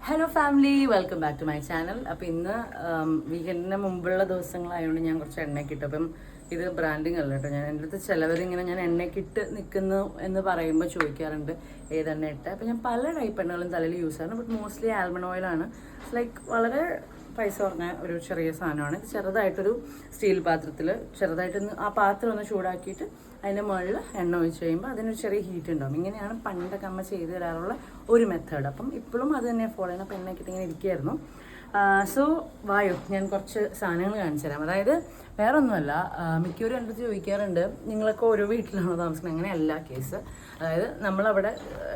Hello family, welcome back to my channel. അപ്പോൾ ഇന്ന് വീക്കെൻഡിന് മുമ്പുള്ള ദിവസങ്ങളായതുകൊണ്ട് ഞാൻ കുറച്ച് എണ്ണയൊക്കെ ഇട്ടു. അപ്പം ഇത് ബ്രാൻഡിങ് അല്ല കേട്ടോ. ഞാൻ എൻ്റെ അടുത്ത് ചിലവരിങ്ങനെ ഞാൻ എണ്ണയ്ക്കിട്ട് നിൽക്കുന്നു എന്ന് പറയുമ്പോൾ ചോദിക്കാറുണ്ട് ഏതെണ്ണ ഇട്ട്. അപ്പോൾ ഞാൻ പല ടൈപ്പ് എണ്ണകളും തലയിൽ യൂസ് ചെയ്യാറുണ്ട്. ബട്ട് മോസ്റ്റ്ലി ആൽമണ്ട് ഓയിലാണ്. ഇറ്റ്സ് ലൈക്ക് വളരെ പൈസ കുറഞ്ഞ ഒരു ചെറിയ സാധനമാണ്. ചെറുതായിട്ടൊരു സ്റ്റീൽ പാത്രത്തിൽ ചെറുതായിട്ടൊന്ന് ആ പാത്രം ഒന്ന് ചൂടാക്കിയിട്ട് അതിൻ്റെ മുകളിൽ എണ്ണ ഒഴിച്ച് കഴിയുമ്പോൾ അതിനൊരു ചെറിയ ഹീറ്റ് ഉണ്ടാകും. ഇങ്ങനെയാണ് പണ്ടൊക്കെ അമ്മ ചെയ്ത് തരാറുള്ള ഒരു മെത്തേഡ്. അപ്പം ഇപ്പോഴും അത് തന്നെ ഫോളോ ചെയ്യണം. അപ്പം എണ്ണയ്ക്കിട്ട് ഇങ്ങനെ ഇരിക്കുകയായിരുന്നു. സോ വായോ, ഞാൻ കുറച്ച് സാധനങ്ങൾ കാണിച്ചു തരാം. അതായത് വേറെ ഒന്നുമല്ല, മിക്കവരും എൻ്റെ അടുത്ത് ചോദിക്കാറുണ്ട് നിങ്ങളൊക്കെ ഓരോ വീട്ടിലാണോ താമസിക്കുന്നത്. അങ്ങനെയല്ല കേസ്. അതായത് നമ്മളവിടെ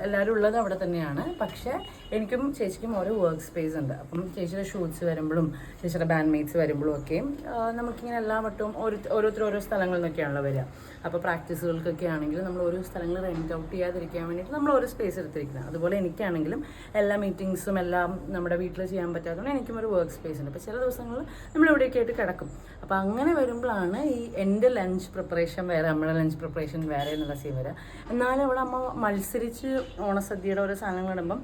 എല്ലാവരും ഉള്ളത് അവിടെ തന്നെയാണ്. പക്ഷേ എനിക്കും ചേച്ചിക്കും ഓരോ വർക്ക് സ്പേസ് ഉണ്ട്. അപ്പം ചേച്ചിയുടെ ഷൂട്ട്സ് വരുമ്പോഴും ചേച്ചിയുടെ ബാൻഡ് മേറ്റ്സ് വരുമ്പോഴും ഒക്കെയും നമുക്കിങ്ങനെ എല്ലാ വട്ടവും ഓരോരുത്തർ ഓരോ സ്ഥലങ്ങളിൽ നിന്നൊക്കെയാണല്ലോ വരിക. അപ്പോൾ പ്രാക്ടീസുകൾക്കൊക്കെ ആണെങ്കിൽ നമ്മൾ ഓരോ സ്ഥലങ്ങൾ റെൻറ്റ് ഔട്ട് ചെയ്യാതിരിക്കാൻ വേണ്ടിയിട്ട് നമ്മൾ ഓരോ സ്പേസ് എടുത്തിരിക്കുന്നത്. അതുപോലെ എനിക്കാണെങ്കിലും എല്ലാ മീറ്റിങ്സും എല്ലാം നമ്മുടെ വീട്ടിൽ ചെയ്യാൻ പറ്റാത്തതുകൊണ്ട് എനിക്കും ഒരു വർക്ക് സ്പേസ് ഉണ്ട്. അപ്പോൾ ചില ദിവസങ്ങളിൽ നമ്മൾ ഇവിടെയൊക്കെ ആയിട്ട് കിടക്കും. അപ്പോൾ അങ്ങനെ വരുമ്പോഴാണ് ഈ എൻ്റെ ലഞ്ച് പ്രിപ്പറേഷൻ വേറെ, നമ്മുടെ ലഞ്ച് പ്രിപ്പറേഷൻ വേറെ എന്നുള്ള സീൻ വരിക. എന്നാലും അവിടെ അമ്മ മത്സരിച്ച് ഓണസദ്യയുടെ ഓരോ സാധനങ്ങൾ ഇടുമ്പം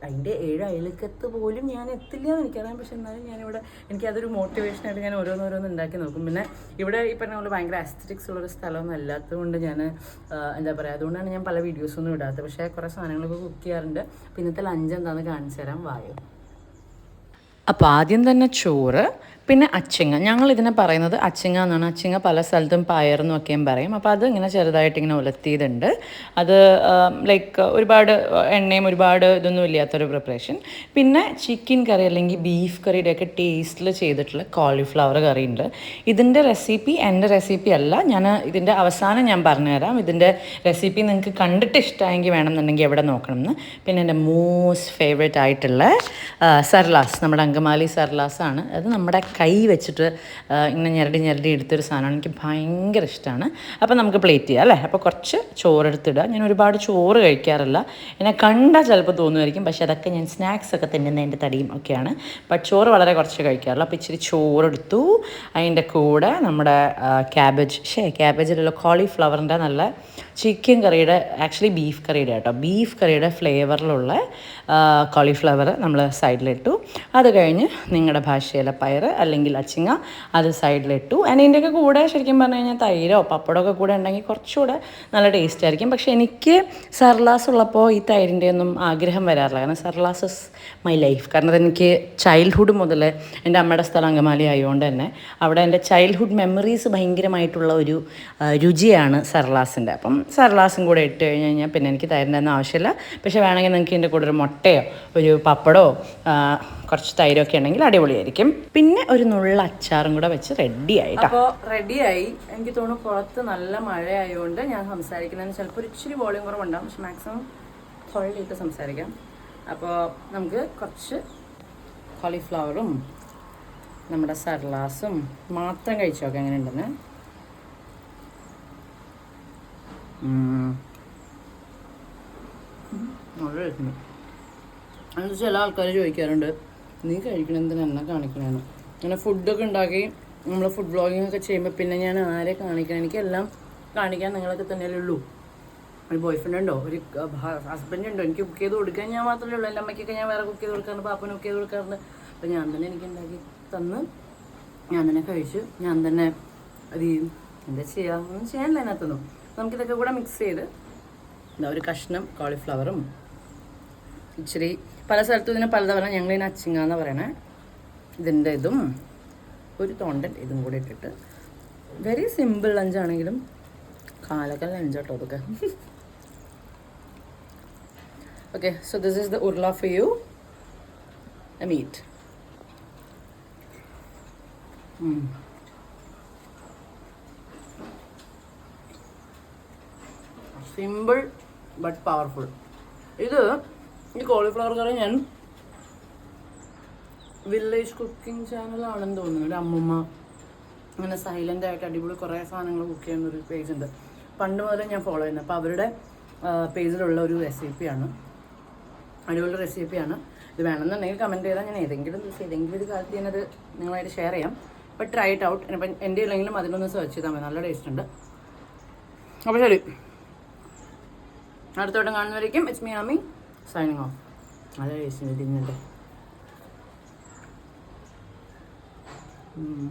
അതിൻ്റെ 7 അയൽക്കത്ത് പോലും ഞാൻ എത്തില്ല എന്ന് എനിക്കറിയാം. പക്ഷെ എന്നാലും ഞാനിവിടെ എനിക്കതൊരു മോട്ടിവേഷനായിട്ട് ഞാൻ ഓരോന്നോരോന്ന് ഉണ്ടാക്കി നോക്കും. പിന്നെ ഇവിടെ ഈ പറഞ്ഞ പോലെ ഭയങ്കര അസ്തറ്റിക്സ് ഉള്ളൊരു സ്ഥലമൊന്നും അല്ലാത്തത് കൊണ്ട് ഞാൻ എന്താ പറയുക, അതുകൊണ്ടാണ് ഞാൻ പല വീഡിയോസൊന്നും ഇടാത്തത്. പക്ഷേ കുറേ സാധനങ്ങളൊക്കെ കുക്ക് ചെയ്യാറുണ്ട്. അപ്പോൾ ഇന്നത്തെ ലഞ്ച് എന്താണെന്ന് കാണിച്ചു തരാം, വായോ. അപ്പോൾ ആദ്യം തന്നെ ചോറ്, പിന്നെ അച്ചിങ്ങ. ഞങ്ങൾ ഇതിനെ പറയുന്നത് അച്ചിങ്ങ എന്നാണ്. അച്ചിങ്ങ പല സ്ഥലത്തും പയറെന്നൊക്കെയും പറയും. അപ്പോൾ അത് ഇങ്ങനെ ചെറുതായിട്ട് ഇങ്ങനെ ഉലത്തിയതുണ്ട്. അത് ലൈക്ക് ഒരുപാട് എണ്ണയും ഒരുപാട് ഇതൊന്നും ഇല്ലാത്തൊരു പ്രിപ്പറേഷൻ. പിന്നെ ചിക്കൻ കറി അല്ലെങ്കിൽ ബീഫ് കറിയുടെയൊക്കെ ടേസ്റ്റിൽ ചെയ്തിട്ടുള്ള കോളിഫ്ലവർ കറി ഉണ്ട്. ഇതിൻ്റെ റെസിപ്പി എൻ്റെ റെസിപ്പി അല്ല, ഞാൻ ഇതിൻ്റെ അവസാനം ഞാൻ പറഞ്ഞുതരാം. ഇതിൻ്റെ റെസിപ്പി നിങ്ങൾക്ക് കണ്ടിട്ട് ഇഷ്ടമായെങ്കിൽ വേണമെന്നുണ്ടെങ്കിൽ എവിടെ നോക്കണം എന്ന്. പിന്നെ എൻ്റെ മോസ്റ്റ് ഫേവറേറ്റ് ആയിട്ടുള്ള സർലാസ്, നമ്മുടെ അങ്കമാലി സർലാസാണ്. അത് നമ്മുടെ കൈ വെച്ചിട്ട് ഇങ്ങനെ ഞെരടി എടുത്തൊരു സാധനമാണ്. എനിക്ക് ഭയങ്കര ഇഷ്ടമാണ്. അപ്പോൾ നമുക്ക് പ്ലേറ്റ് ചെയ്യാം അല്ലേ. അപ്പോൾ കുറച്ച് ചോറെടുത്തിടുക. ഞാൻ ഒരുപാട് ചോറ് കഴിക്കാറില്ല. എന്നെ കണ്ടാൽ ചിലപ്പോൾ തോന്നുമായിരിക്കും, പക്ഷേ അതൊക്കെ ഞാൻ സ്നാക്സ് ഒക്കെ തിന്നുന്നതിൻ്റെ തടിയും ഒക്കെയാണ്. ബട്ട് ചോറ് വളരെ കുറച്ച് കഴിക്കാറില്ല. അപ്പോൾ ഇച്ചിരി ചോറെടുത്തു. അതിൻ്റെ കൂടെ നമ്മുടെ ക്യാബേജിലുള്ള കോളിഫ്ലവറിൻ്റെ നല്ല ചിക്കൻ കറിയുടെ, ആക്ച്വലി ബീഫ് കറിയുടെ കേട്ടോ, ബീഫ് കറിയുടെ ഫ്ലേവറിലുള്ള കോളിഫ്ലവർ നമ്മൾ സൈഡിലിട്ടു. അത് കഴിഞ്ഞ് നിങ്ങളുടെ ഭാഷയിലെ പയർ അല്ലെങ്കിൽ അച്ചിങ്ങ അത് സൈഡിലിട്ടു. അതിൻ്റെയൊക്കെ കൂടെ ശരിക്കും പറഞ്ഞു കഴിഞ്ഞാൽ തൈരോ പപ്പടമൊക്കെ കൂടെ ഉണ്ടെങ്കിൽ കുറച്ചുകൂടെ നല്ല ടേസ്റ്റ് ആയിരിക്കും. പക്ഷേ എനിക്ക് സർലാസ് ഉള്ളപ്പോൾ ഈ തൈരിൻ്റെ ഒന്നും ആഗ്രഹം വരാറില്ല. കാരണം സർലാസ് ഇസ് മൈ ലൈഫ്. കാരണം അതെനിക്ക് ചൈൽഡ്ഹുഡ് മുതൽ, എൻ്റെ അമ്മയുടെ സ്ഥലം അങ്കമാലി ആയതുകൊണ്ട് തന്നെ അവിടെ എൻ്റെ ചൈൽഡ്ഹുഡ് മെമ്മറീസ് ഭയങ്കരമായിട്ടുള്ള ഒരു രുചിയാണ് സർലാസിൻ്റെ. അപ്പം സർലാസും കൂടെ ഇട്ട് കഴിഞ്ഞാൽ പിന്നെ എനിക്ക് തൈരിൻ്റെ ഒന്നും ആവശ്യമില്ല. പക്ഷേ വേണമെങ്കിൽ നിങ്ങൾക്ക് ഇതിൻ്റെ കൂടെ ഒരു മുട്ടയോ ഒരു പപ്പടമോ കുറച്ച് തൈരൊക്കെ ഉണ്ടെങ്കിൽ അടിപൊളിയായിരിക്കും. പിന്നെ ഒരു നുള്ള അച്ചാറും കൂടെ വെച്ച് റെഡിയായിട്ടോ. അപ്പോൾ റെഡിയായി. എനിക്ക് തോന്നുന്നു പുറത്ത് നല്ല മഴയായതുകൊണ്ട് ഞാൻ സംസാരിക്കുന്നതിന് ചിലപ്പോൾ ഒരു ഇച്ചിരി വോളിയം കുറവുണ്ടാകും. പക്ഷെ മാക്സിമം തൊഴിലിട്ട് സംസാരിക്കാം. അപ്പോൾ നമുക്ക് കുറച്ച് കോളിഫ്ലവറും നമ്മുടെ സർലാസും മാത്രം കഴിച്ചു നോക്കാം എങ്ങനെ ഉണ്ടെന്ന്. നല്ല കഴിക്കുന്നു. അത് ചില ആൾക്കാർ ചോദിക്കാറുണ്ട് നീ കഴിക്കണെന്തിന് എന്നെ കാണിക്കണമെന്ന്. അങ്ങനെ ഫുഡൊക്കെ ഉണ്ടാക്കി നമ്മൾ ഫുഡ് വ്ളോഗിങ് ഒക്കെ ചെയ്യുമ്പോൾ പിന്നെ ഞാൻ ആരെ കാണിക്കണം? എനിക്കെല്ലാം കാണിക്കാൻ നിങ്ങളൊക്കെ തന്നെയല്ലേ ഉള്ളൂ. ഒരു ബോയ് ഫ്രണ്ട് ഉണ്ടോ, ഒരു ഹസ്ബൻഡ് ഉണ്ടോ? എനിക്ക് കുക്ക് ചെയ്ത് കൊടുക്കാൻ ഞാൻ മാത്രമേ ഉള്ളൂ. എൻ്റെ അമ്മയ്ക്കൊക്കെ ഞാൻ വേറെ കുക്ക് ചെയ്ത് കൊടുക്കാറുണ്ട്, പാപ്പന് കുക്ക് ചെയ്ത് കൊടുക്കാറുണ്ട്. അപ്പോൾ ഞാൻ തന്നെ എനിക്ക് ഉണ്ടാക്കി തന്ന് ഞാൻ തന്നെ കഴിച്ചു, ഞാൻ തന്നെ അത് എന്താ ചെയ്യുക, ഒന്നും ചെയ്യാനില്ല അതിനകത്തൊന്നും. നമുക്കിതൊക്കെ കൂടെ മിക്സ് ചെയ്ത് എന്താ ഒരു കഷ്ണം കോളിഫ്ലവറും ഇച്ചിരി, പല സ്ഥലത്തും ഇതിനെ പലതാ പറഞ്ഞാൽ, ഞങ്ങളിതിനെ അച്ചിങ്ങ എന്നാണ് പറയണേ. ഇതിൻ്റെ ഇതും ഒരു തൊണ്ടൻ ഇതും കൂടെ ഇട്ടിട്ട് വെരി സിമ്പിൾ ലഞ്ചാണെങ്കിലും കാലൊക്കെ ലഞ്ചാട്ടോ അതൊക്കെ. Okay, so this is the urula for you, the meat. Simple but powerful. ഈ കോളിഫ്ലവർ കറി ഞാൻ വില്ലേജ് കുക്കിംഗ് ചാനലാണെന്ന് തോന്നുന്നു. ഒരു അമ്മൂമ്മ അങ്ങനെ സൈലൻ്റ് ആയിട്ട് അടിപൊളി കുറേ സാധനങ്ങൾ കുക്ക് ചെയ്യുന്നൊരു പേജ് ഉണ്ട്, പണ്ട് മുതലേ ഞാൻ ഫോളോ ചെയ്യുന്നത്. അപ്പോൾ അവരുടെ പേജിലുള്ള ഒരു റെസിപ്പിയാണ്, അടിപൊളി റെസിപ്പിയാണ്. ഇത് വേണമെന്നുണ്ടെങ്കിൽ കമൻറ്റ് ചെയ്താൽ ഞാൻ ഏതെങ്കിലും ഒരു കാലത്ത് ഞാനത് നിങ്ങളായിട്ട് ഷെയർ ചെയ്യാം. But try it out. ഇപ്പം എൻ്റെ ഇല്ലെങ്കിലും അതിലൊന്ന് സെർച്ച് ചെയ്താൽ മതി, നല്ല ടേസ്റ്റ് ഉണ്ട്. അപ്പോൾ ശരി, അടുത്തോട്ടം കാണുന്നവരേക്കും it's me Aami signing off. നല്ല ടേസ്റ്റ് തിന്നുണ്ട്. ഉം.